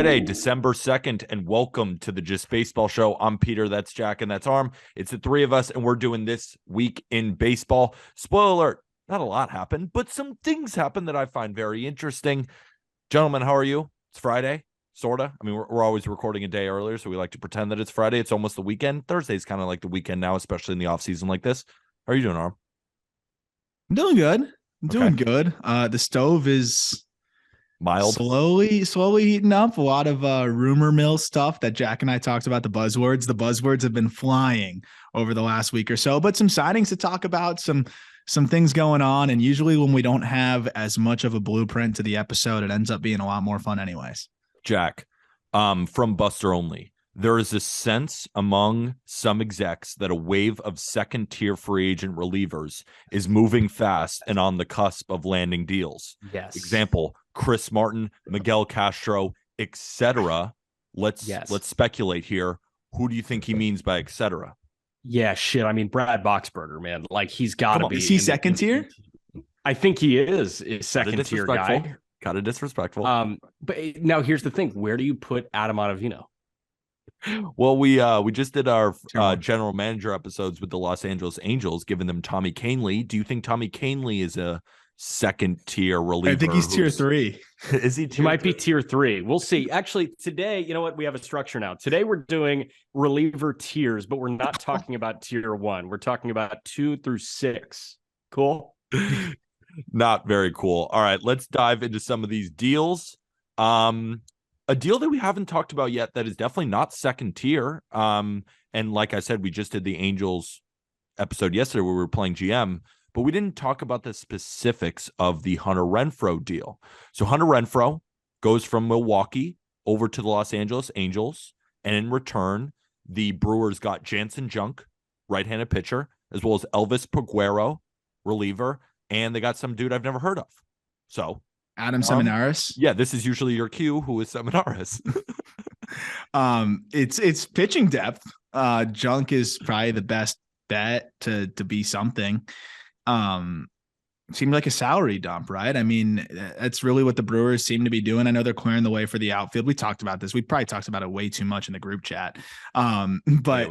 Friday, December 2nd, and welcome to the Just Baseball Show. I'm Peter, that's Jack, and that's Arm. It's the three of us, and we're doing This Week in Baseball. Spoiler alert, not a lot happened, but some things happened that I find very interesting. Gentlemen, how are you? It's Friday, sort of. I mean, we're always recording a day earlier, so we like to pretend that it's Friday. It's almost the weekend. Thursday's kind of like the weekend now, especially in the offseason like this. How are you doing, Arm? I'm doing good. I'm doing Okay. good. The stove is Mild. slowly heating up. A lot of rumor mill stuff that Jack and I talked about, the buzzwords. The buzzwords have been flying over the last week or so, but some sightings to talk about, some things going on. And usually when we don't have as much of a blueprint to the episode, it ends up being a lot more fun anyways. Jack, from Buster Only, there is a sense among some execs that a wave of second-tier free agent relievers is moving fast and on the cusp of landing deals. Yes. Example, Chris Martin, Miguel Castro, etc. Let's speculate here. Who do you think he means by etc.? Yeah, shit. I mean, Brad Boxberger, man. Like, he's got to be. Is he second tier? I think he is second tier guy. Kind of disrespectful. But now here's the thing: where do you put Adam Ottavino? Well, we just did our general manager episodes with the Los Angeles Angels, giving them Tommy Kahnle. Do you think Tommy Kahnle is a second tier reliever? I think he's tier 3. Is he? He might be tier 3. We'll see. Actually, today, you know what? We have a structure now. Today we're doing reliever tiers, but we're not talking about tier 1. We're talking about 2 through 6. Cool. Not very cool. All right, let's dive into some of these deals. A deal that we haven't talked about yet that is definitely not second tier. And like I said, we just did the Angels episode yesterday where we were playing GM, but we didn't talk about the specifics of the Hunter Renfroe deal. So Hunter Renfroe goes from Milwaukee over to the Los Angeles Angels, and in return, the Brewers got Jansen Junk, right-handed pitcher, as well as Elvis Peguero, reliever, and they got some dude I've never heard of. So Adam Seminaris. Yeah, this is usually your cue. Who is Seminaris? It's pitching depth. Junk is probably the best bet to be something. Seemed like a salary dump, right? I mean, that's really what the Brewers seem to be doing. I know they're clearing the way for the outfield. We talked about this. We probably talked about it way too much in the group chat. But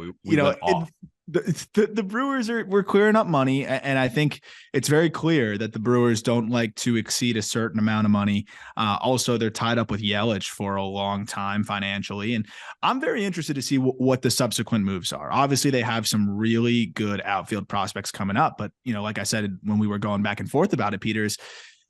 the Brewers we're clearing up money, and I think it's very clear that the Brewers don't like to exceed a certain amount of money. Also, they're tied up with Yelich for a long time financially, and I'm very interested to see what the subsequent moves are. Obviously, they have some really good outfield prospects coming up, but like I said when we were going back and forth about it, Peters,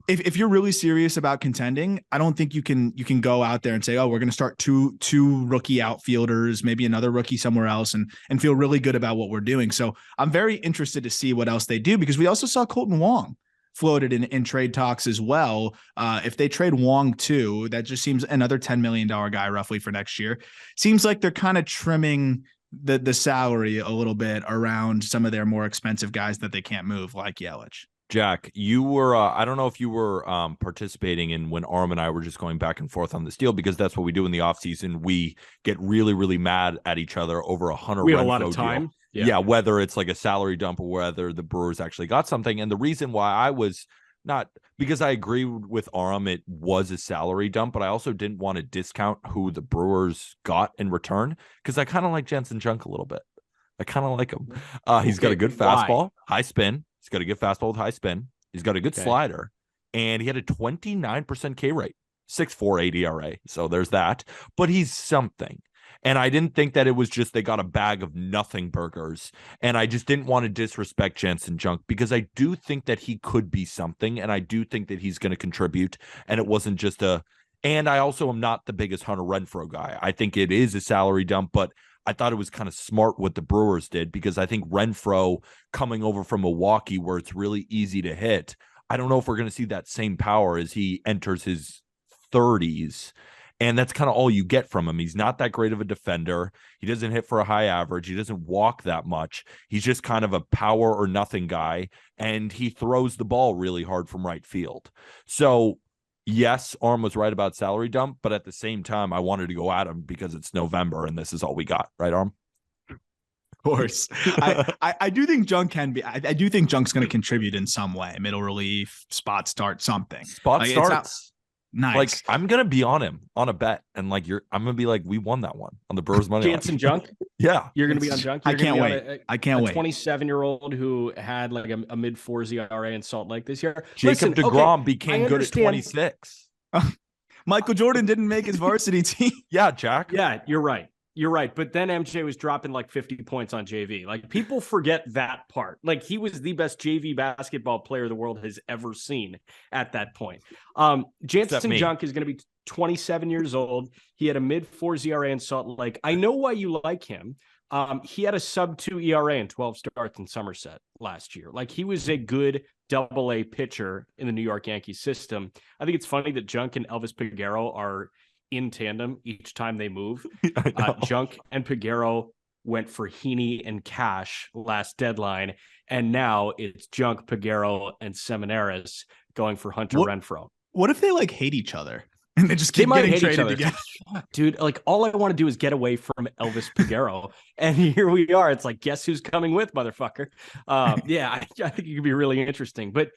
if you're really serious about contending, I don't think you can go out there and say, oh, we're going to start two rookie outfielders, maybe another rookie somewhere else, and feel really good about what we're doing. So I'm very interested to see what else they do, because we also saw Colton Wong floated in trade talks as well. If they trade Wong too, that just seems another $10 million guy roughly for next year. Seems like they're kind of trimming the salary a little bit around some of their more expensive guys that they can't move, like Yelich. Jack, you were, I don't know if you were participating in when Arm and I were just going back and forth on this deal, because that's what we do in the offseason. We get really, really mad at each other over a Hunter Renfroe deal. We have a lot of time. Yeah, whether it's like a salary dump or whether the Brewers actually got something. And the reason why I was not, because I agree with Arm, it was a salary dump, but I also didn't want to discount who the Brewers got in return, because I kind of like Jansen Junk a little bit. I kind of like him. He's got a good fastball, high spin. He's got a good fastball with high spin. He's got a good slider, and he had a 29% K rate, 6.48 ERA. So there's that, but he's something. And I didn't think that it was just they got a bag of nothing burgers. And I just didn't want to disrespect Jansen Junk, because I do think that he could be something, and I do think that he's going to contribute. And it wasn't just and I also am not the biggest Hunter Renfroe guy. I think it is a salary dump, but I thought it was kind of smart what the Brewers did, because I think Renfroe coming over from Milwaukee, where it's really easy to hit, I don't know if we're going to see that same power as he enters his 30s. And that's kind of all you get from him. He's not that great of a defender. He doesn't hit for a high average. He doesn't walk that much. He's just kind of a power or nothing guy. And he throws the ball really hard from right field. So yes, Arm was right about salary dump, but at the same time, I wanted to go at him because it's November and this is all we got, right, Arm? Of course. I do think Junk can be. I do think Junk's going to contribute in some way. Middle relief, spot start, something. Spot starts. Nice. Like, I'm gonna be on him on a bet, and like I'm gonna be like, we won that one on the Brewers money. Jansen Junk. Yeah, you're gonna be on Junk. I can't wait. I can't wait. 27-year-old who had like a mid-4s ERA in Salt Lake this year. Jacob DeGrom became good at 26. Michael Jordan didn't make his varsity team. Yeah, Jack. Yeah, you're right. You're right. But then MJ was dropping like 50 points on JV. Like, people forget that part. Like, he was the best JV basketball player the world has ever seen at that point. Jansen Junk is going to be 27 years old. He had a mid-4s ERA in Salt Lake. I know why you like him. He had a sub-2 ERA in 12 starts in Somerset last year. Like, he was a good AA pitcher in the New York Yankees system. I think it's funny that Junk and Elvis Peguero are in tandem each time they move. Junk and Peguero went for Heaney and Cash last deadline, and now it's Junk, Peguero, and Seminaris going for Hunter Renfroe. What if they like hate each other and they just keep getting traded together? Dude, like, all I want to do is get away from Elvis Peguero, and here we are. It's like, guess who's coming with, motherfucker? Yeah, I think it could be really interesting. But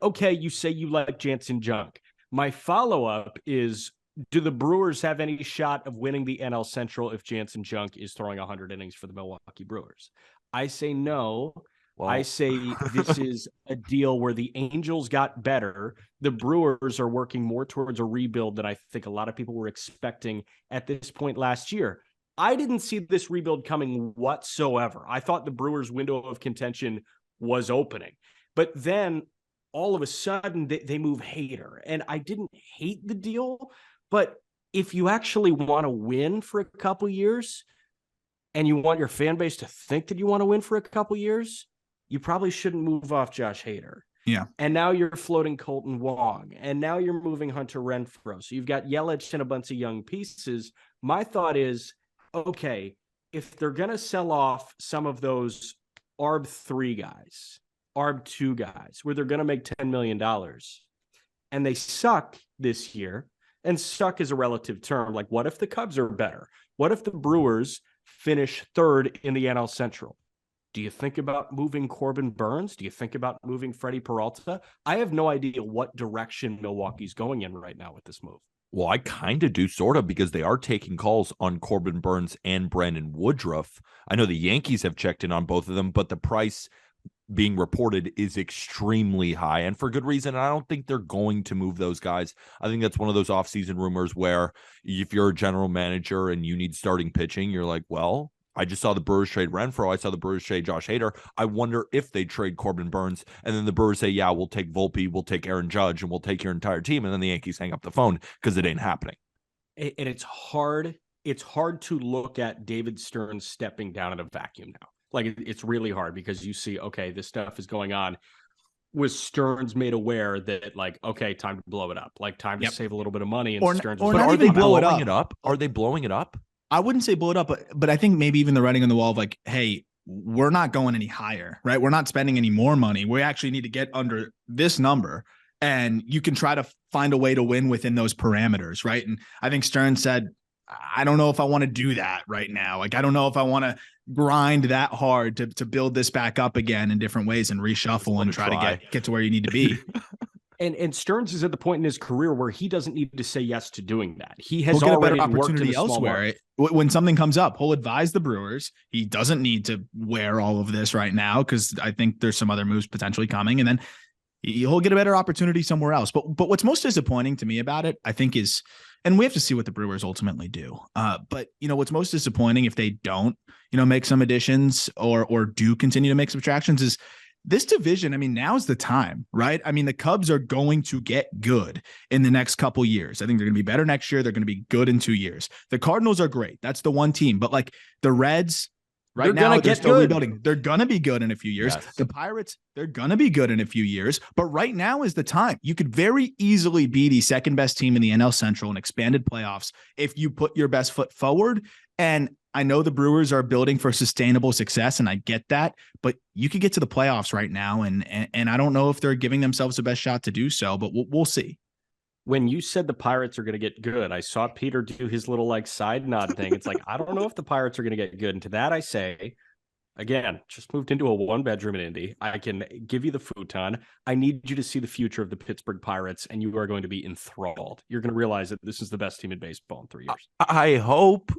okay, you say you like Jansen Junk. My follow-up is, do the Brewers have any shot of winning the NL Central if Jansen Junk is throwing 100 innings for the Milwaukee Brewers? I say no. Well, I say this is a deal where the Angels got better. The Brewers are working more towards a rebuild than I think a lot of people were expecting at this point last year. I didn't see this rebuild coming whatsoever. I thought the Brewers' window of contention was opening. But then all of a sudden they move Hader. And I didn't hate the deal, but if you actually want to win for a couple years and you want your fan base to think that you want to win for a couple years, you probably shouldn't move off Josh Hader. Yeah. And now you're floating Colton Wong, and now you're moving Hunter Renfroe. So you've got Yelich and a bunch of young pieces. My thought is, okay, if they're going to sell off some of those ARB 3 guys, ARB 2 guys, where they're going to make $10 million, and they suck this year, and suck is a relative term. Like, what if the Cubs are better? What if the Brewers finish third in the NL Central? Do you think about moving Corbin Burns? Do you think about moving Freddie Peralta? I have no idea what direction Milwaukee's going in right now with this move. Well, I kind of do, sort of, because they are taking calls on Corbin Burns and Brandon Woodruff. I know the Yankees have checked in on both of them, but the price being reported is extremely high, and for good reason. And I don't think they're going to move those guys. I think that's one of those offseason rumors where if you're a general manager and you need starting pitching, you're like, well, I just saw the Brewers trade Renfroe. I saw the Brewers trade Josh Hader. I wonder if they trade Corbin Burns. And then the Brewers say, yeah, we'll take Volpe, we'll take Aaron Judge, and we'll take your entire team. And then the Yankees hang up the phone because it ain't happening. And it's hard. It's hard to look at David Stearns stepping down in a vacuum now. Like, it's really hard because you see, okay, this stuff is going on. Was Stearns made aware that, like, okay, time to blow it up, like time to save a little bit of money? And Stearns was are they blowing it up? Are they blowing it up? I wouldn't say blow it up, but I think maybe even the writing on the wall of like, hey, we're not going any higher, right? We're not spending any more money. We actually need to get under this number, and you can try to find a way to win within those parameters, right? And I think Stearns said, I don't know if I want to do that right now. Like, I don't know if I want to grind that hard to build this back up again in different ways and reshuffle and try to get to where you need to be. And Stearns is at the point in his career where he doesn't need to say yes to doing that. He has he'll get already a better opportunity elsewhere. When something comes up, he'll advise the Brewers. He doesn't need to wear all of this right now because I think there's some other moves potentially coming, and then he'll get a better opportunity somewhere else. But what's most disappointing to me about it, I think, is, and we have to see what the Brewers ultimately do. But what's most disappointing if they don't, make some additions or do continue to make subtractions is this division. I mean, now's the time, right? I mean, the Cubs are going to get good in the next couple years. I think they're going to be better next year. They're going to be good in 2 years. The Cardinals are great. That's the one team. But like the Reds, right now, they're still rebuilding. They're going to be good in a few years. Yes. The Pirates, they're going to be good in a few years. But right now is the time. You could very easily be the second best team in the NL Central in expanded playoffs if you put your best foot forward. And I know the Brewers are building for sustainable success, and I get that, but you could get to the playoffs right now, and I don't know if they're giving themselves the best shot to do so, but we'll see. When you said the Pirates are going to get good, I saw Peter do his little like side nod thing. It's like, I don't know if the Pirates are going to get good. And to that I say, Again, just moved into a 1-bedroom in Indy. I can give you the futon. I need you to see the future of the Pittsburgh Pirates, and you are going to be enthralled. You're going to realize that this is the best team in baseball in 3 years. I hope.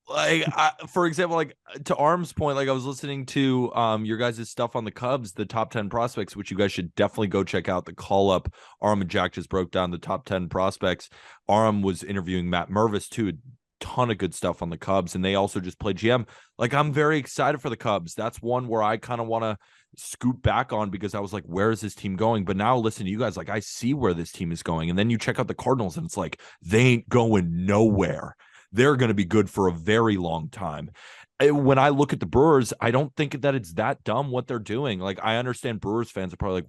Like, for example, like to Arm's point, like I was listening to your guys' stuff on the Cubs, the top 10 prospects, which you guys should definitely go check out. The call up, Arm and Jack just broke down the top 10 prospects. Arm was interviewing Matt Mervis too. Ton of good stuff on the Cubs, and they also just played GM. Like, I'm very excited for the Cubs. That's one where I kind of want to scoot back on because I was like, where is this team going? But now listen to you guys, like I see where this team is going. And then you check out the Cardinals and it's like, they ain't going nowhere. They're going to be good for a very long time. When I look at the Brewers, I don't think that it's that dumb what they're doing. Like, I understand Brewers fans are probably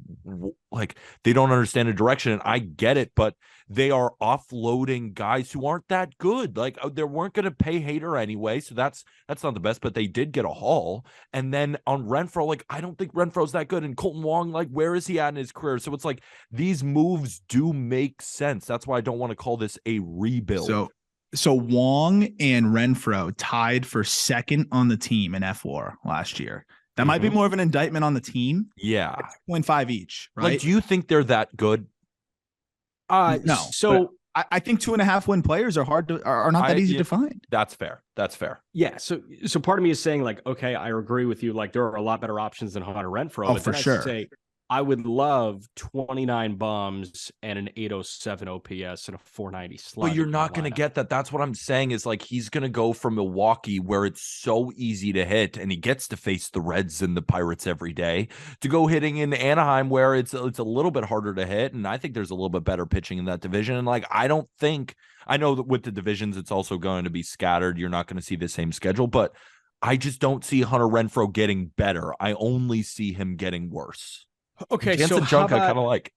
like they don't understand the direction, and I get it, but they are offloading guys who aren't that good. Like, they weren't going to pay Hader anyway, so that's not the best, but they did get a haul. And then on Renfroe, like, I don't think Renfroe's that good. And Colton Wong, like, where is he at in his career? So it's like these moves do make sense. That's why I don't want to call this a rebuild. So Wong and Renfroe tied for second on the team in F4 last year. That might be more of an indictment on the team. Yeah. 2.5 each, right? Like, do you think they're that good? No. So I think 2.5 win players are not that easy to find. That's fair. Yeah. So part of me is saying, like, okay, I agree with you. Like, there are a lot better options than Hunter Renfroe. Oh, for sure. I would love 29 bombs and an 807 OPS and a 490 slug. But you're not going to get that. That's what I'm saying is, like, he's going to go from Milwaukee, where it's so easy to hit, and he gets to face the Reds and the Pirates every day, to go hitting in Anaheim, where it's a little bit harder to hit. And I think there's a little bit better pitching in that division. And like, I know that with the divisions, it's also going to be scattered. You're not going to see the same schedule, but I just don't see Hunter Renfroe getting better. I only see him getting worse. Okay, Jansen Junk I kind of like.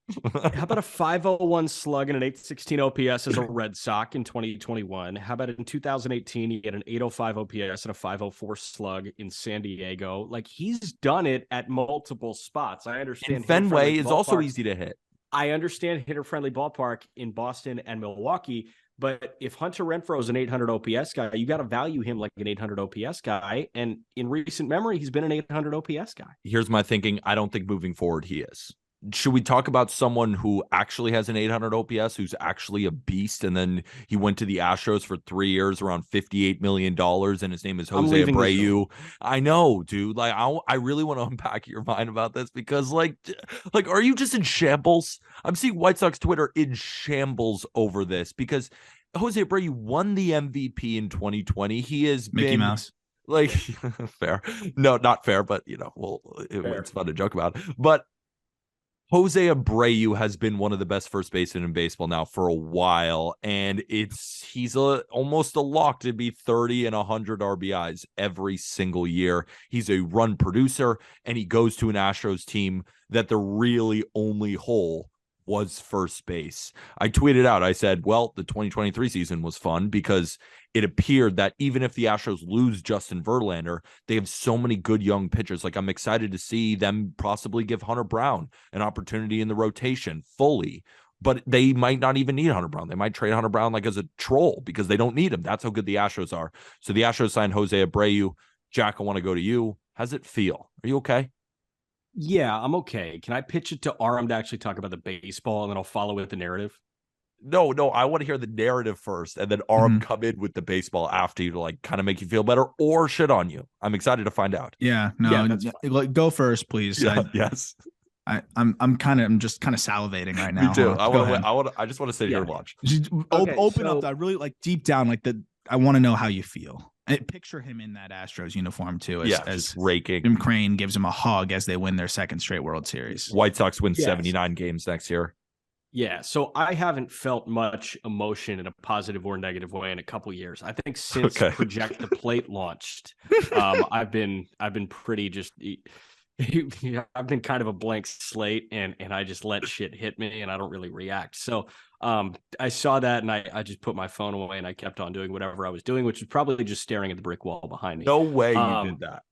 How about a 501 slug and an 816 OPS as a Red Sox in 2021? How about in 2018, he had an 805 OPS and a 504 slug in San Diego? Like, he's done it at multiple spots. I understand. And Fenway is also easy to hit. I understand hitter-friendly ballpark in Boston and Milwaukee, but if Hunter Renfroe is an 800 OPS guy, you got to value him like an 800 OPS guy. And in recent memory, he's been an 800 OPS guy. Here's my thinking. I don't think moving forward he is. Should we talk about someone who actually has an 800 OPS, who's actually a beast, and then he went to the Astros for 3 years, around $58 million, and his name is Jose Abreu? I know, dude. Like, I really want to unpack your mind about this because, like, are you just in shambles? I'm seeing White Sox Twitter in shambles over this because Jose Abreu won the MVP in 2020. He has Mickey been Mouse. Like, fair. No, not fair, but it's fun to joke about. But Jose Abreu has been one of the best first basemen in baseball now for a while, and he's almost a lock to be 30 and 100 RBIs every single year. He's a run producer, and he goes to an Astros team that the really only hole was first base. I tweeted out, I said, well, the 2023 season was fun because it appeared that even if the Astros lose Justin Verlander, they have so many good young pitchers. Like, I'm excited to see them possibly give Hunter Brown an opportunity in the rotation fully, but they might not even need Hunter Brown. They might trade Hunter Brown like as a troll because they don't need him. That's how good the Astros are. So the Astros signed Jose Abreu. Jack, I want to go to you. How's it feel? Are you okay? Yeah, I'm okay. Can I pitch it to Aram to actually talk about the baseball, and then I'll follow with the narrative? No, I want to hear the narrative first, and then Aram come in with the baseball after you to like kind of make you feel better or shit on you. I'm excited to find out. Yeah, no, go first, please. Yeah, yes. I'm just kind of salivating right now. Me too. I just want to sit here and watch. Open up. I really like deep down, like I want to know how you feel. And picture him in that Astros uniform too, as raking. Jim Crane gives him a hug as they win their second straight World Series. White Sox win 79 games next year. Yeah, so I haven't felt much emotion in a positive or negative way in a couple years. I think since Project the Plate launched, I've been pretty just. I've been kind of a blank slate, and I just let shit hit me, and I don't really react. So I saw that, and I just put my phone away, and I kept on doing whatever I was doing, which was probably just staring at the brick wall behind me. No way you did that.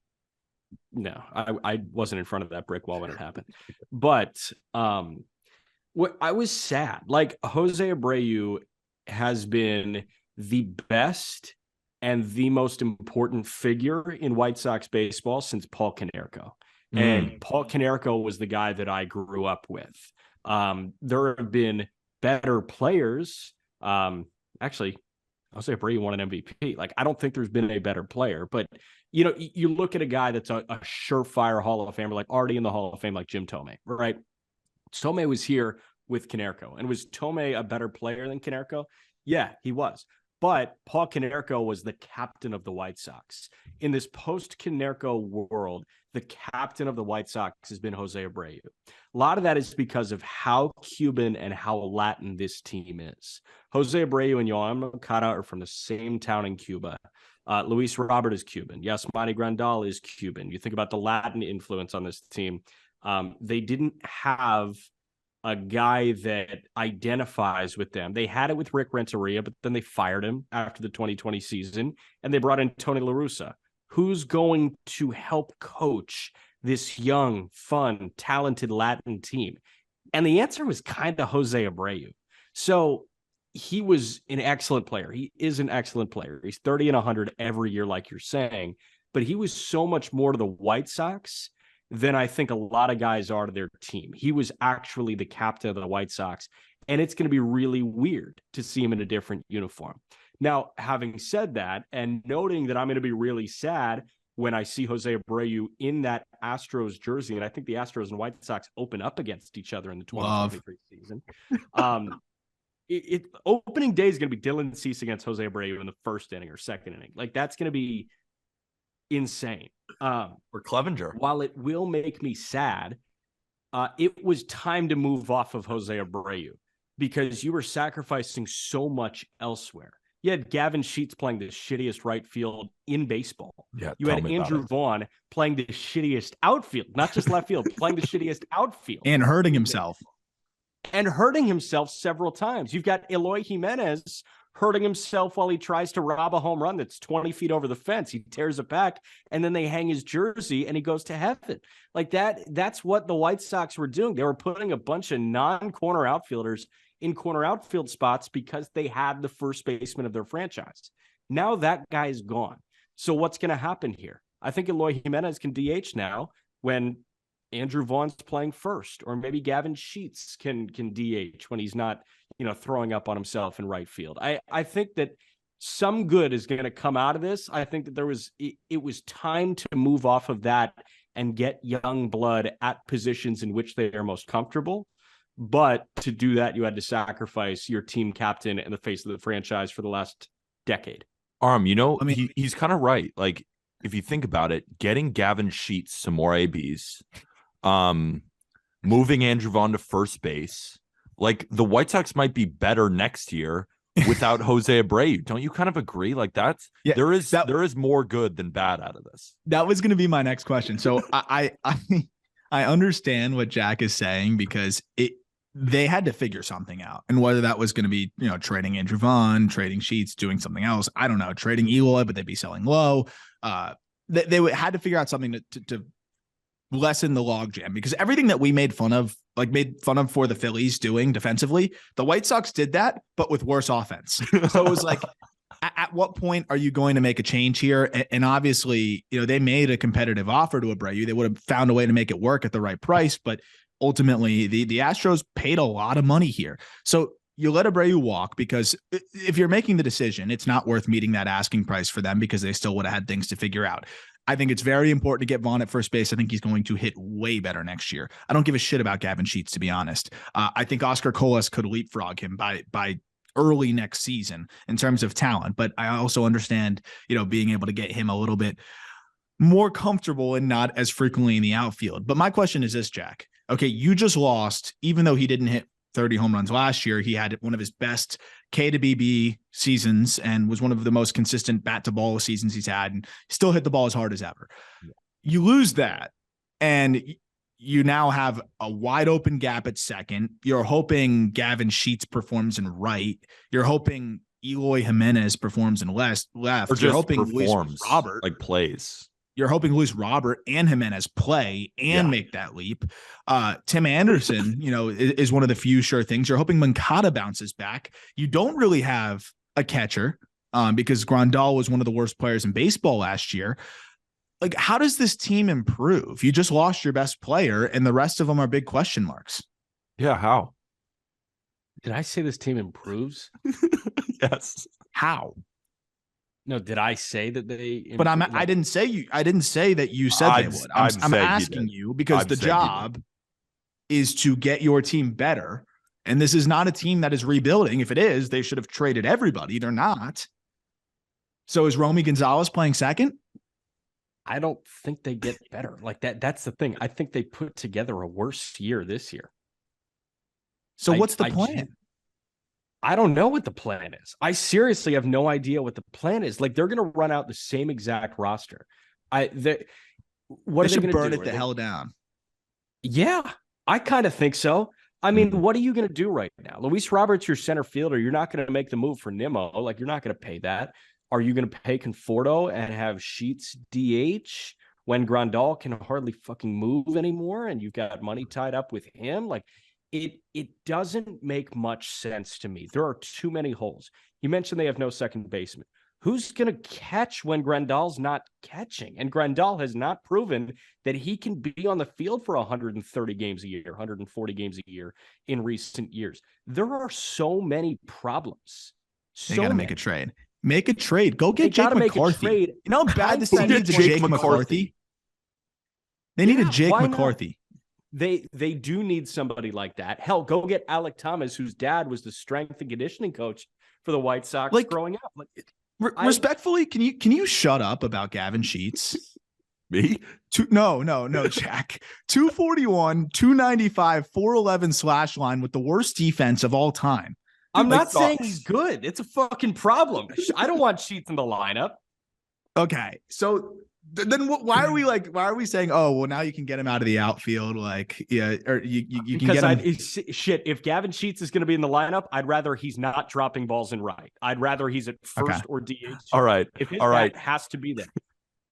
No, I wasn't in front of that brick wall when it happened. But I was sad. Like, Jose Abreu has been the best and the most important figure in White Sox baseball since Paul Konerko. And Paul Konerko was the guy that I grew up with. There have been better players. Actually, Jose Abreu won an MVP. Like, I don't think there's been a better player, but you look at a guy that's a surefire Hall of Famer, like already in the Hall of Fame, like Jim Thome, right? Thome was here with Konerko. And was Thome a better player than Konerko? Yeah, he was. But Paul Konerko was the captain of the White Sox. In this post-Konerko world, the captain of the White Sox has been Jose Abreu. A lot of that is because of how Cuban and how Latin this team is. Jose Abreu and Yoan Moncada are from the same town in Cuba. Luis Robert is Cuban. Yasmani Grandal is Cuban. You think about the Latin influence on this team. They didn't have a guy that identifies with them. They had it with Rick Renteria, but then they fired him after the 2020 season, and they brought in Tony La Russa. Who's going to help coach this young, fun, talented Latin team? And the answer was kind of Jose Abreu. So he was an excellent player. He is an excellent player. He's 30 and 100 every year, like you're saying, but he was so much more to the White Sox than I think a lot of guys are to their team. He was actually the captain of the White Sox, and it's going to be really weird to see him in a different uniform. Now, having said that, and noting that I'm going to be really sad when I see Jose Abreu in that Astros jersey, and I think the Astros and White Sox open up against each other in the 2023 season. Opening day is going to be Dylan Cease against Jose Abreu in the first inning or second inning. Like, that's going to be insane. Or Clevenger. While it will make me sad, it was time to move off of Jose Abreu because you were sacrificing so much elsewhere. You had Gavin Sheets playing the shittiest right field in baseball. Yeah, you had Andrew Vaughn playing the shittiest outfield, not just left field, playing the shittiest outfield. And hurting himself. Several times. You've got Eloy Jimenez hurting himself while he tries to rob a home run that's 20 feet over the fence. He tears it back, and then they hang his jersey, and he goes to heaven. Like that's what the White Sox were doing. They were putting a bunch of non-corner outfielders in corner outfield spots because they had the first baseman of their franchise. Now that guy's gone. So what's going to happen here? I think Eloy Jimenez can DH now when Andrew Vaughn's playing first, or maybe Gavin Sheets can DH when he's not, throwing up on himself in right field. I think that some good is going to come out of this. I think that it was time to move off of that and get young blood at positions in which they are most comfortable. But to do that, you had to sacrifice your team captain and the face of the franchise for the last decade. He's kind of right. Like, if you think about it, getting Gavin Sheets some more ABs, moving Andrew Vaughn to first base, like the White Sox might be better next year without Jose Abreu. Don't you kind of agree? Like there is more good than bad out of this. That was going to be my next question. So I understand what Jack is saying because they had to figure something out, and whether that was going to be, trading Andrew Vaughn, trading Sheets, doing something else, I don't know, trading Eloy, but they'd be selling low. They had to figure out something to lessen the logjam, because everything that we made fun of for the Phillies doing defensively, the White Sox did that, but with worse offense. So it was like, at what point are you going to make a change here? And obviously, they made a competitive offer to Abreu. They would have found a way to make it work at the right price, but ultimately the Astros paid a lot of money here. So you let Abreu walk, because if you're making the decision, it's not worth meeting that asking price for them, because they still would have had things to figure out. I think it's very important to get Vaughn at first base. I think he's going to hit way better next year. I don't give a shit about Gavin Sheets, to be honest. I think Oscar Colas could leapfrog him by early next season in terms of talent, but I also understand, being able to get him a little bit more comfortable and not as frequently in the outfield. But my question is this, Jack. Okay, you just lost, even though he didn't hit 30 home runs last year. He had one of his best K to BB seasons and was one of the most consistent bat to ball seasons he's had, and still hit the ball as hard as ever. Yeah. You lose that, and you now have a wide open gap at second. You're hoping Gavin Sheets performs in right. You're hoping Eloy Jimenez performs in left. Or just you're hoping performs, Luis Robert plays. You're hoping Luis Robert and Jimenez play and make that leap. Tim Anderson, is one of the few sure things. You're hoping Moncada bounces back. You don't really have a catcher. because Grandal was one of the worst players in baseball last year. Like, how does this team improve? You just lost your best player, and the rest of them are big question marks. Yeah, how? Did I say this team improves? Yes. How? No, did I say that they? But I didn't say you. I didn't say that you said they would. I'm asking you because the job is to get your team better, and this is not a team that is rebuilding. If it is, they should have traded everybody. They're not. So is Romy Gonzalez playing second? I don't think they get better like that. That's the thing. I think they put together a worse year this year. So what's the plan? I don't know what the plan is. I seriously have no idea what the plan is. Like, they're going to run out the same exact roster. What they are they going to burn it the hell down? Yeah, I kind of think so. I mean, what are you going to do right now? Luis Roberts, your center fielder. You're not going to make the move for Nimmo. Like, you're not going to pay that. Are you going to pay Conforto and have Sheets DH when Grandal can hardly fucking move anymore and you've got money tied up with him? Like, it doesn't make much sense to me. There are too many holes. You mentioned they have no second baseman. Who's going to catch when Grandal's not catching? And Grandal has not proven that he can be on the field for 130 games a year, 140 games a year in recent years. There are so many problems. They got to make a trade. Make a trade. Go get Jake McCarthy. You know how bad this team needs a Jake McCarthy? They need a Jake McCarthy. They do need somebody like that. Hell, go get Alec Thomas, whose dad was the strength and conditioning coach for the White Sox growing up. Respectfully, can you shut up about Gavin Sheets? Me? No, Jack. 241, 295, 411 slash line with the worst defense of all time. I'm not saying he's good. It's a fucking problem. I don't want Sheets in the lineup. Okay, so then why are we saying, oh, well, now you can get him out of the outfield? Like, yeah, or you can get him. Shit, if Gavin Sheets is going to be in the lineup, I'd rather he's not dropping balls in right. I'd rather he's at first or DH. All right. If his bat has to be there.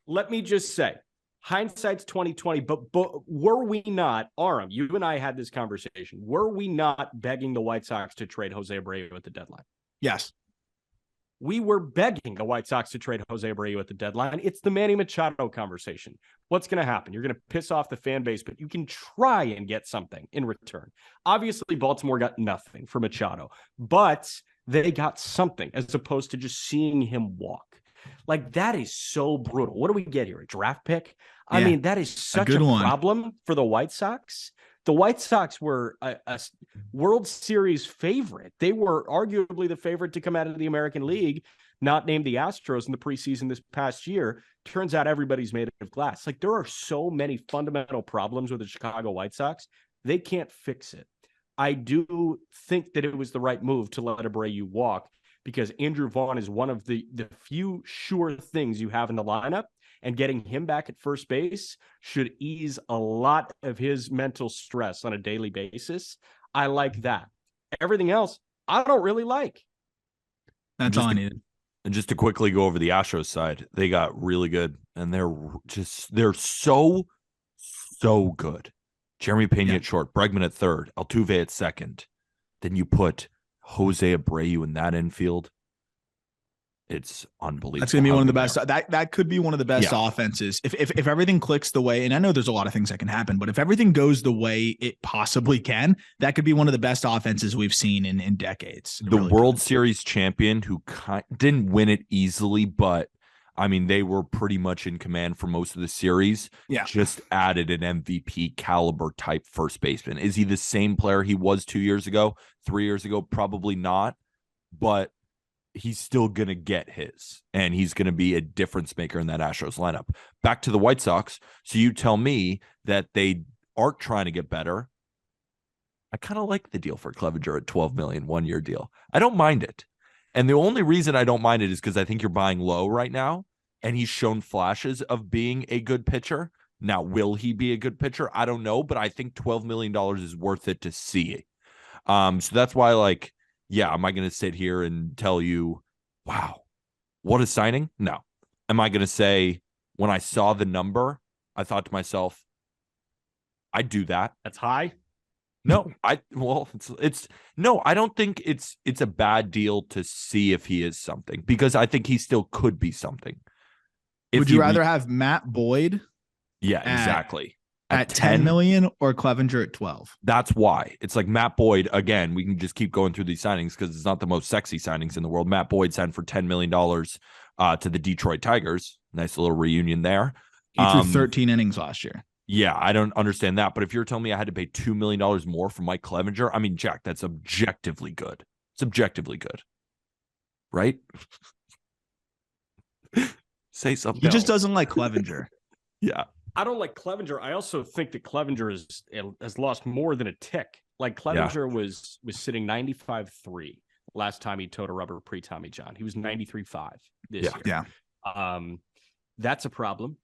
Let me just say, hindsight's 2020, but were we not, Aram, you and I had this conversation, were we not begging the White Sox to trade Jose Abreu at the deadline? Yes. We were begging the White Sox to trade Jose Abreu at the deadline. It's the Manny Machado conversation. What's going to happen? You're going to piss off the fan base, but you can try and get something in return. Obviously, Baltimore got nothing for Machado, but they got something as opposed to just seeing him walk. Like, that is so brutal. What do we get here? A draft pick? I mean, that is such a problem for the White Sox. The White Sox were a World Series favorite. They were arguably the favorite to come out of the American League, not named the Astros in the preseason this past year. Turns out everybody's made of glass. Like, there are so many fundamental problems with the Chicago White Sox. They can't fix it. I do think that it was the right move to let Abreu walk because Andrew Vaughn is one of the few sure things you have in the lineup. And getting him back at first base should ease a lot of his mental stress on a daily basis. I like that. Everything else, I don't really like. That's all I needed. And just to quickly go over the Astros side, they got really good. And they're so good. Jeremy Pena at short, Bregman at third, Altuve at second. Then you put Jose Abreu in that infield. It's unbelievable. That's going to be one of the best. That could be one of the best offenses. If everything clicks the way, and I know there's a lot of things that can happen, but if everything goes the way it possibly can, that could be one of the best offenses we've seen in decades. The really World Series champion who didn't win it easily, but I mean, they were pretty much in command for most of the series. Yeah. Just added an MVP caliber type first baseman. Is he the same player he was 2 years ago, 3 years ago? Probably not, but he's still going to get his, and he's going to be a difference maker in that Astros lineup. Back to the White Sox. So you tell me that they aren't trying to get better. I kind of like the deal for Clevenger at $12 million, 1 year deal. I don't mind it. And the only reason I don't mind it is because I think you're buying low right now, and he's shown flashes of being a good pitcher. Now, will he be a good pitcher? I don't know, but I think $12 million is worth it to see. So that's why, like, yeah, am I going to sit here and tell you, wow, what a signing? No. Am I going to say, when I saw the number, I thought to myself, I'd do that. That's high? No, it's no, I don't think it's a bad deal to see if he is something, because I think he still could be something. Would you rather have Matt Boyd? Yeah, exactly. At 10 million or Clevenger at 12? That's why. It's like Matt Boyd, again, we can just keep going through these signings because it's not the most sexy signings in the world. Matt Boyd signed for $10 million to the Detroit Tigers. Nice little reunion there. He threw 13 innings last year. Yeah, I don't understand that. But if you're telling me I had to pay $2 million more for Mike Clevenger, I mean, Jack, that's objectively good. It's objectively good. Right? Say something. He just doesn't like Clevenger. Yeah. I don't like Clevenger. I also think that Clevenger has lost more than a tick. Like Clevenger was sitting 95.3 last time he towed a rubber pre-Tommy John. He was 93.5 this year. Yeah. That's a problem.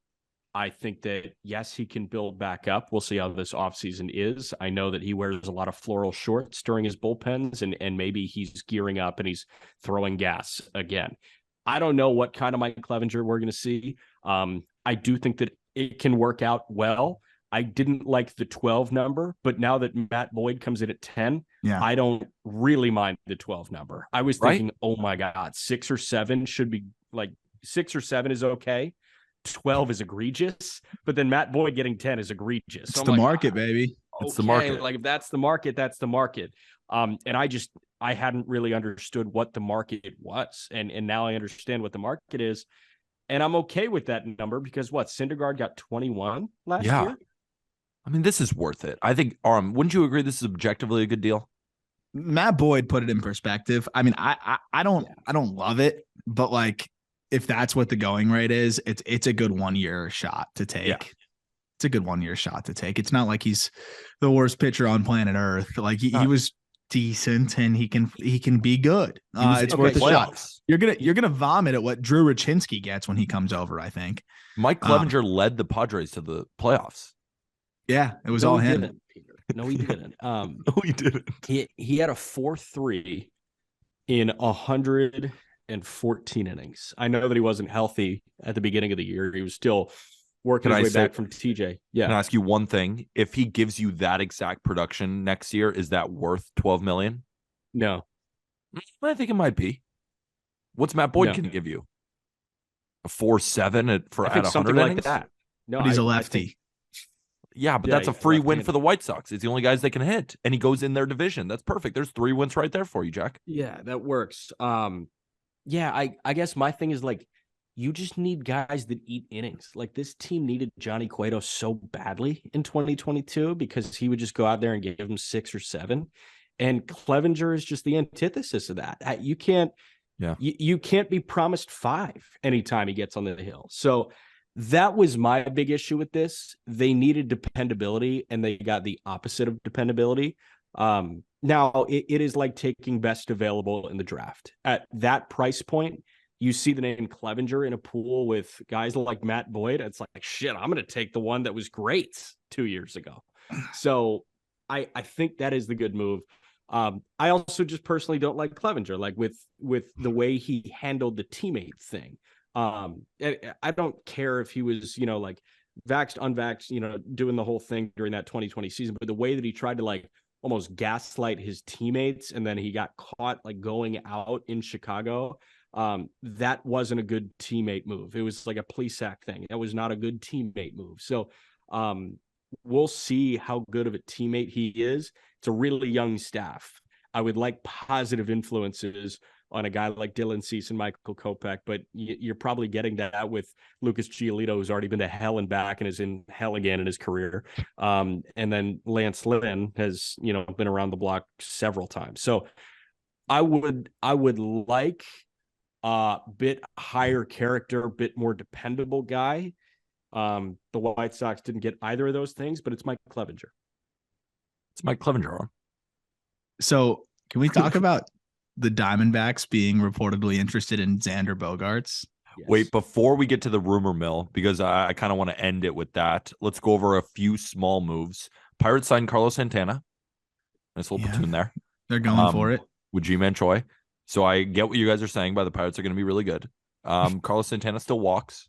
I think that, yes, he can build back up. We'll see how this offseason is. I know that he wears a lot of floral shorts during his bullpens, and maybe he's gearing up and he's throwing gas again. I don't know what kind of Mike Clevenger we're going to see. I do think that it can work out well. I didn't like the 12 number, but now that Matt Boyd comes in at 10, I don't really mind the 12 number. I was thinking, oh my God, 6 or 7 should be like 6 or 7 is okay. 12 is egregious, but then Matt Boyd getting 10 is egregious. It's the market, baby. It's the market. Like if that's the market, that's the market. And I hadn't really understood what the market was. And now I understand what the market is. And I'm okay with that number because Syndergaard got 21 last year. I mean, this is worth it. I think, wouldn't you agree this is objectively a good deal? Matt Boyd put it in perspective. I mean, I don't love it, but like if that's what the going rate is, it's a good 1 year shot to take. Yeah. It's a good 1 year shot to take. It's not like he's the worst pitcher on planet Earth. Like he was decent and he can be good. It's worth a shot. You're gonna vomit at what Drew Rachinsky gets when he comes over, I think. Mike Clevenger led the Padres to the playoffs. Yeah, it was all him. No, he didn't. No, he didn't. He had a 4.3 in 114 innings. I know that he wasn't healthy at the beginning of the year. He was still working his way back from TJ. Yeah. Can I ask you one thing? If he gives you that exact production next year, is that worth $12 million? No. I think it might be. What's Matt Boyd going to give you? A 4.7 at 100 innings? Like that. No, but he's a lefty. Yeah, but that's a free win for the White Sox. It's the only guys they can hit, and he goes in their division. That's perfect. There's 3 wins right there for you, Jack. Yeah, that works. Yeah, I guess my thing is like, you just need guys that eat innings. Like this team needed Johnny Cueto so badly in 2022 because he would just go out there and give him 6 or 7. And Clevenger is just the antithesis of that. You can't be promised 5 anytime he gets on the hill. So that was my big issue with this. They needed dependability and they got the opposite of dependability. Now it is like taking best available in the draft. At that price point, you see the name Clevenger in a pool with guys like Matt Boyd. It's like, shit, I'm going to take the one that was great 2 years ago. So I think that is the good move. I also just personally don't like Clevenger, like with the way he handled the teammate thing. I don't care if he was, like vaxxed, unvaxxed, doing the whole thing during that 2020 season, but the way that he tried to like almost gaslight his teammates and then he got caught like going out in Chicago. That wasn't a good teammate move. It was like a police act thing. That was not a good teammate move. So we'll see how good of a teammate he is. It's a really young staff. I would like positive influences on a guy like Dylan Cease and Michael Kopech, but you're probably getting that with Lucas Giolito, who's already been to hell and back and is in hell again in his career. And then Lance Lynn has, been around the block several times. So I would like a bit higher character, bit more dependable guy. The White Sox didn't get either of those things, but it's Mike Clevenger. It's Mike Clevenger. So can we talk about the Diamondbacks being reportedly interested in Xander Bogaerts? Yes. Wait, before we get to the rumor mill, because I kind of want to end it with that, let's go over a few small moves. Pirates signed Carlos Santana. Nice little platoon there. They're going for it. With G-Man Choi. So I get what you guys are saying by the Pirates are going to be really good. Carlos Santana still walks.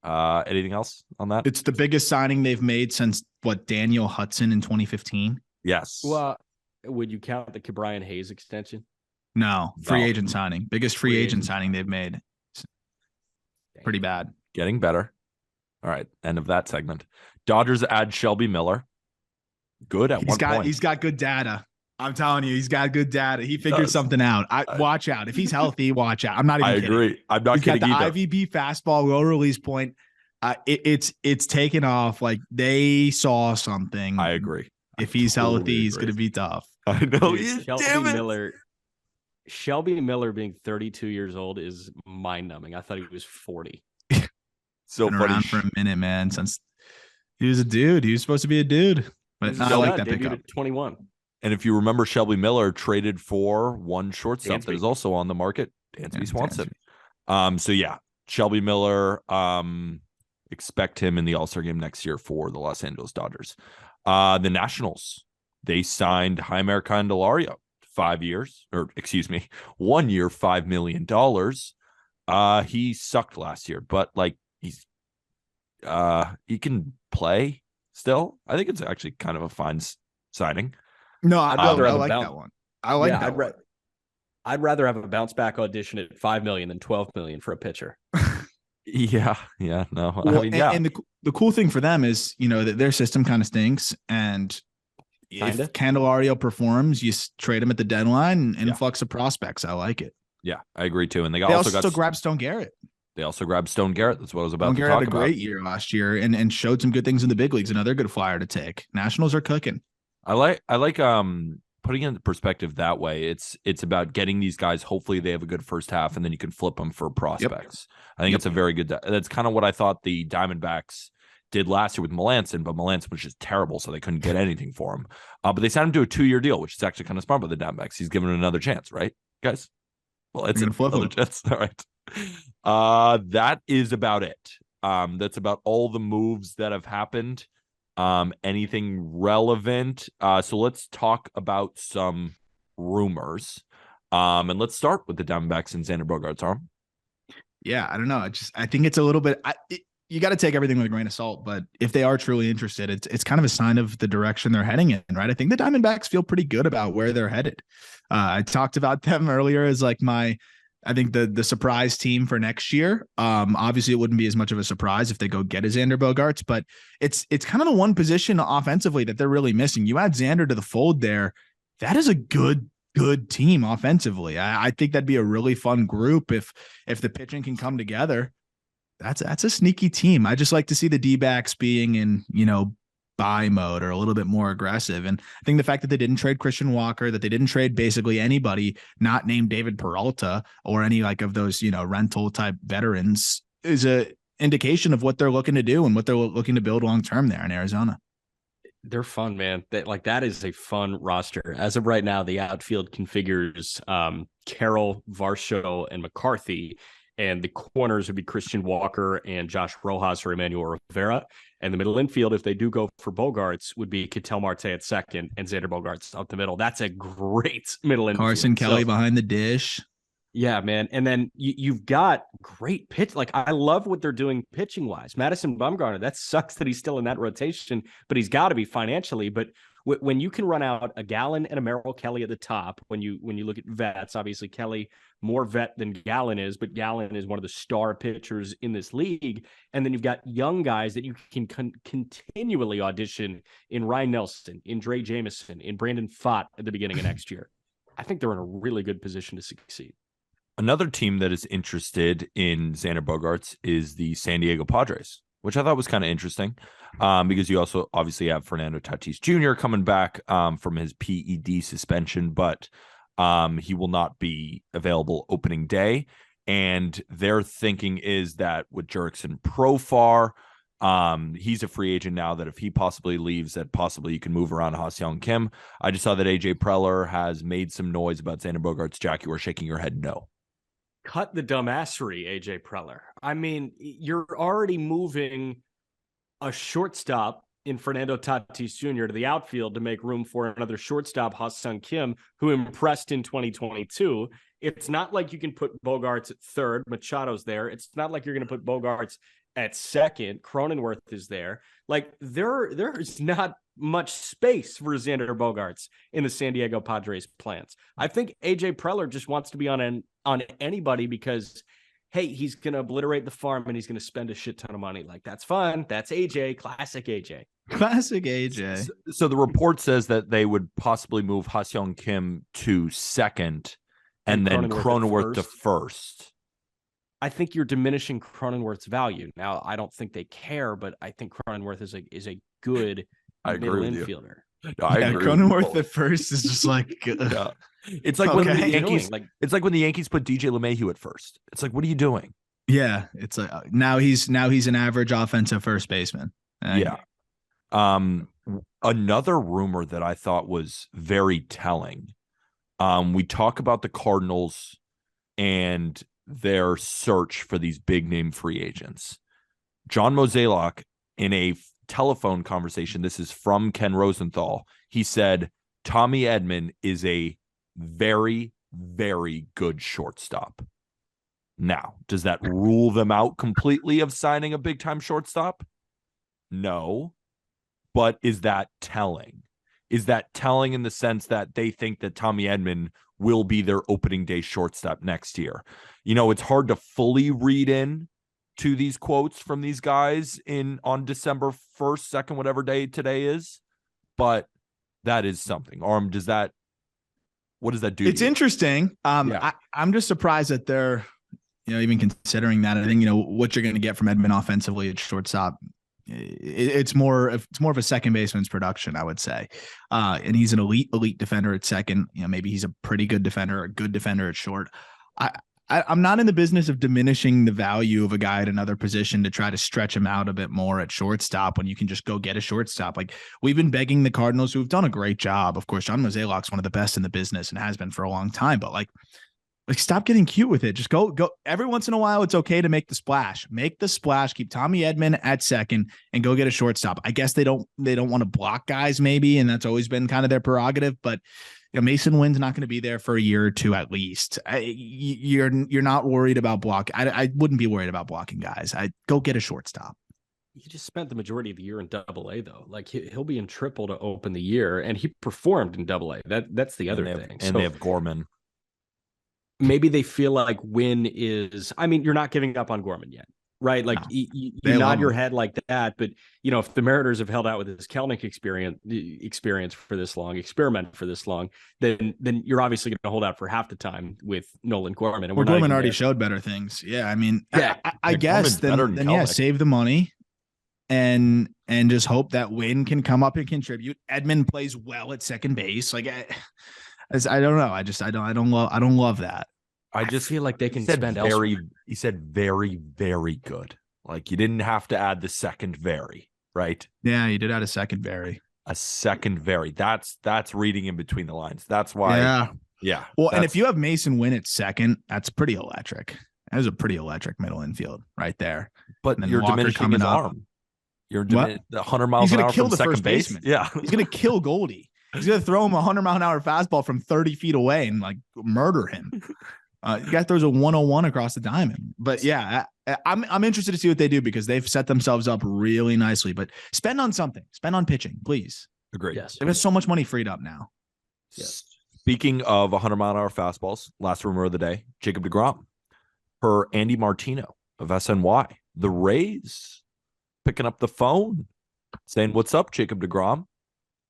Anything else on that? It's the biggest signing they've made since Daniel Hudson in 2015. Yes. Well, would you count the Ke'Bryan Hayes extension? No, free agent signing. Biggest free agent signing they've made. Pretty bad. Getting better. All right, end of that segment. Dodgers add Shelby Miller. Good at one point. He's got good data. I'm telling you, he's got good data. He figured something out. Watch out. If he's healthy, watch out. I'm not even kidding. I agree. I'm not kidding either. He's got the IVP fastball, low release point. It's taken off. Like they saw something. I agree. If he's healthy, he's going to be tough. I know. Shelby Miller being 32 years old is mind-numbing. I thought he was 40. So been around for a minute, man. Since he was a dude, he was supposed to be a dude. But I like that pickup. At 21. And if you remember, Shelby Miller traded for one shortstop that is also on the market, Dansby Swanson. So yeah, Shelby Miller. Expect him in the All-Star game next year for the Los Angeles Dodgers. The Nationals, they signed Jeimer Candelario 1 year, $5 million. He sucked last year, but like he can play still. I think it's actually kind of a fine signing. No, I like that one. I like that one. I'd rather have a bounce back audition at $5 million than $12 million for a pitcher. Yeah, no. Well, and the cool thing for them is, that their system kind of stinks, and if Candelario performs, you trade him at the deadline and influx of prospects. I like it. Yeah, I agree too. And they also grabbed Stone Garrett. They also grabbed Stone Garrett. That's what I was about to talk about. Stone Garrett had a great year last year and showed some good things in the big leagues. Another good flyer to take. Nationals are cooking. I like putting it into perspective that way. It's about getting these guys. Hopefully they have a good first half, and then you can flip them for prospects. Yep. I think it's a very good. That's kind of what I thought the Diamondbacks did last year with Melanson, but Melanson was just terrible, so they couldn't get anything for him. But they signed him to a 2-year deal, which is actually kind of smart by the Diamondbacks. He's given another chance, right, guys? Well, it's another chance. All right. That is about it. That's about all the moves that have happened. Anything relevant? So let's talk about some rumors. And let's start with the Diamondbacks and Xander Bogaerts' arm. Yeah, I don't know. I think it's a little bit. You got to take everything with a grain of salt, but if they are truly interested, it's kind of a sign of the direction they're heading in, right? I think the Diamondbacks feel pretty good about where they're headed. I talked about them earlier as like I think the surprise team for next year. Obviously, it wouldn't be as much of a surprise if they go get a Xander Bogaerts, but it's kind of the one position offensively that they're really missing. You add Xander to the fold there, that is a good team offensively. I think that'd be a really fun group if the pitching can come together. That's a sneaky team. I just like to see the D-backs being in, buy mode or a little bit more aggressive. And I think the fact that they didn't trade Christian Walker, that they didn't trade basically anybody not named David Peralta or any like of those, rental type veterans is a indication of what they're looking to do and what they're looking to build long-term there in Arizona. They're fun, man. That is a fun roster. As of right now, the outfield configures Carroll, Varsho, and McCarthy. And the corners would be Christian Walker and Josh Rojas or Emmanuel Rivera. And the middle infield, if they do go for Bogaerts, would be Ketel Marte at second and Xander Bogaerts out the middle. That's a great middle infield. Carson Kelly behind the dish. Yeah, man. And then you've got great pitch. Like, I love what they're doing pitching-wise. Madison Bumgarner, that sucks that he's still in that rotation, but he's got to be financially. But when you can run out a Gallen and a Merrill Kelly at the top, when you look at vets, obviously Kelly more vet than Gallen is, but Gallen is one of the star pitchers in this league. And then you've got young guys that you can continually audition in Ryan Nelson, in Dre Jameson, in Brandon Pfaadt at the beginning of next year. I think they're in a really good position to succeed. Another team that is interested in Xander Bogaerts is the San Diego Padres, which I thought was kind of interesting because you also obviously have Fernando Tatis Jr. coming back from his PED suspension, but he will not be available opening day. And their thinking is that with Jurickson Profar, he's a free agent now, that if he possibly leaves, that possibly you can move around Ha-Seong Kim. I just saw that AJ Preller has made some noise about Xander Bogaerts. Jack, you are shaking your head no. Cut the dumbassery, AJ Preller. I mean, you're already moving a shortstop in Fernando Tatis Jr. to the outfield to make room for another shortstop, Ha-Seong Kim, who impressed in 2022. It's not like you can put Bogaerts at third. Machado's there. It's not like you're going to put Bogaerts at second. Cronenworth is there. Like, there's not much space for Xander Bogaerts in the San Diego Padres plans. I think AJ Preller just wants to be on anybody because, hey, he's going to obliterate the farm and he's going to spend a shit ton of money. Like, that's fun. That's AJ, classic AJ. Classic AJ. So the report says that they would possibly move Ha-Seong Kim to second and then Cronenworth to first. I think you're diminishing Cronenworth's value. Now, I don't think they care, but I think Cronenworth is a good middle infielder. No, I agree. Cronenworth at first is just like it's like when the Yankees it's like when the Yankees put DJ LeMahieu at first. It's like, what are you doing? Yeah, it's like now he's an average offensive first baseman. Yeah. Another rumor that I thought was very telling. We talk about the Cardinals and their search for these big name free agents. John Mozeliak, in a telephone conversation, this is from Ken Rosenthal, he said Tommy Edman is a very, very good shortstop. Now, does that rule them out completely of signing a big time shortstop? No. But is that telling? Is that telling in the sense that they think that Tommy Edman will be their opening day shortstop next year? You know, it's hard to fully read in to these quotes from these guys on December 1st, 2nd, whatever day today is, but that is something. What does that do? It's interesting. I'm just surprised that they're, even considering that. I think, what you're going to get from Edman offensively at shortstop, it's more of a second baseman's production, I would say. And he's an elite defender at second. Maybe he's a pretty good defender, a good defender at short. I'm not in the business of diminishing the value of a guy at another position to try to stretch him out a bit more at shortstop when you can just go get a shortstop. Like, we've been begging the Cardinals, who've done a great job. Of course, John Mozeliak's one of the best in the business and has been for a long time, but like stop getting cute with it. Just go every once in a while. It's okay to make the splash. Make the splash. Keep Tommy Edman at second and go get a shortstop. I guess they don't want to block guys maybe, and that's always been kind of their prerogative, but Mason Wynn's not going to be there for a year or two at least. You're not worried about block. I wouldn't be worried about blocking guys. I go get a shortstop. He just spent the majority of the year in Double-A though. Like he'll be in Triple to open the year, and he performed in Double-A. That's the other thing. And they have Gorman. Maybe they feel like Wynn is. I mean, you're not giving up on Gorman yet. Right. Like you nod your head like that. But, if the Mariners have held out with this Kelnick experience for this long, experiment for this long, then you're obviously going to hold out for half the time with Nolan Gorman. And Gorman already showed better things. Yeah. I mean, I guess then save the money and just hope that Wynn can come up and contribute. Edman plays well at second base. Like I don't know. I don't love that. I just feel like they can spend elsewhere. He said very, very good. Like, you didn't have to add the second very, right? Yeah, you did add a second very. A second very. That's reading in between the lines. That's why. Yeah. Well, and if you have Mason Wynn at second, that's pretty electric. That is a pretty electric middle infield right there. But you're diminishing his arm. You're the 100 miles an hour from second base. Yeah. He's going to kill Goldie. He's going to throw him a 100-mile-an-hour fastball from 30 feet away and like murder him. You guy throws a 101 across the diamond. But yeah, I'm interested to see what they do because they've set themselves up really nicely. But spend on something. Spend on pitching, please. Agreed. Yes. They've got so much money freed up now. Yes. Speaking of 100-mile-an-hour fastballs, last rumor of the day, Jacob deGrom. Per Andy Martino of SNY, the Rays picking up the phone saying, "What's up, Jacob deGrom?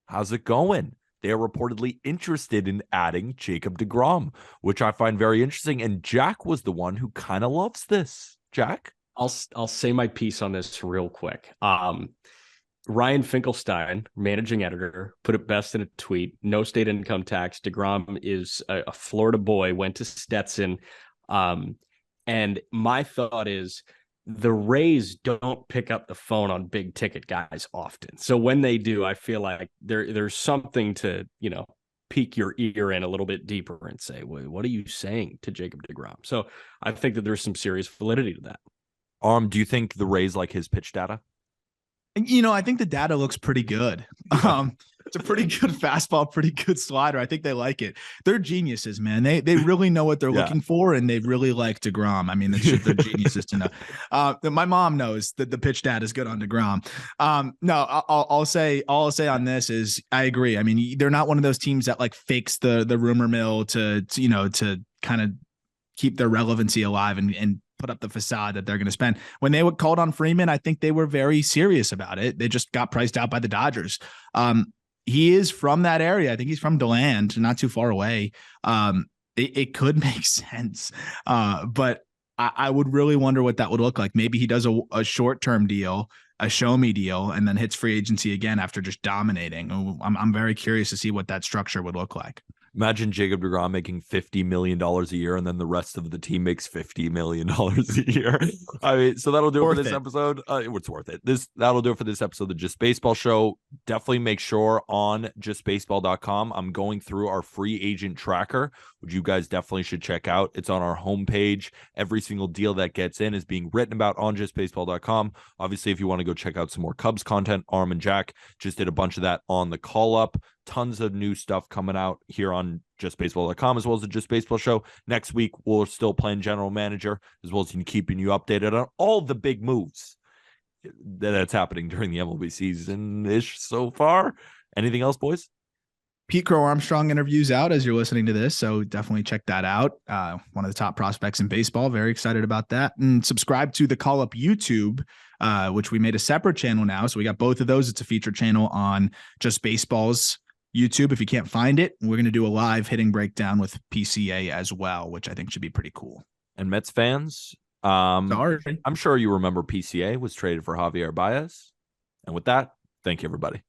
How's it going?" They are reportedly interested in adding Jacob deGrom, which I find very interesting. And Jack was the one who kind of loves this. Jack? I'll say my piece on this real quick. Ryan Finkelstein, managing editor, put it best in a tweet. No state income tax. deGrom is a Florida boy, went to Stetson. And my thought is, the Rays don't pick up the phone on big ticket guys often. So when they do, I feel like there's something to, pique your ear in a little bit deeper and say, well, what are you saying to Jacob deGrom? So I think that there's some serious validity to that. Do you think the Rays like his pitch data? I think the data looks pretty good. It's a pretty good fastball, pretty good slider. I think they like it. They're geniuses, man. They really know what they're looking for, and they really like DeGrom. I mean, they're geniuses to know. My mom knows that the pitch dad is good on DeGrom. No, I'll say on this is I agree. I mean, they're not one of those teams that like fakes the rumor mill to kind of keep their relevancy alive and put up the facade that they're going to spend. When they called on Freeman, I think they were very serious about it. They just got priced out by the Dodgers. He is from that area. I think he's from DeLand, not too far away. It could make sense. But I would really wonder what that would look like. Maybe he does a short-term deal, a show me deal, and then hits free agency again after just dominating. I'm very curious to see what that structure would look like. Imagine Jacob deGrom making $50 million a year, and then the rest of the team makes $50 million a year. I mean, so that'll do it for this episode. It's worth it. That'll do it for this episode of the Just Baseball Show. Definitely make sure on justbaseball.com, I'm going through our free agent tracker, which you guys definitely should check out. It's on our homepage. Every single deal that gets in is being written about on justbaseball.com. Obviously, if you want to go check out some more Cubs content, Arm and Jack just did a bunch of that on the call up. Tons of new stuff coming out here on justbaseball.com as well as the Just Baseball Show. Next week, we're still playing general manager as well as keeping you updated on all the big moves that's happening during the MLB season-ish so far. Anything else, boys? Pete Crow Armstrong interviews out as you're listening to this, so definitely check that out. One of the top prospects in baseball. Very excited about that. And subscribe to the Call Up YouTube, which we made a separate channel now. So we got both of those. It's a featured channel on Just Baseball's YouTube. If you can't find it, we're going to do a live hitting breakdown with PCA as well, which I think should be pretty cool. And Mets fans, I'm sure you remember PCA was traded for Javier Baez. And with that, thank you, everybody.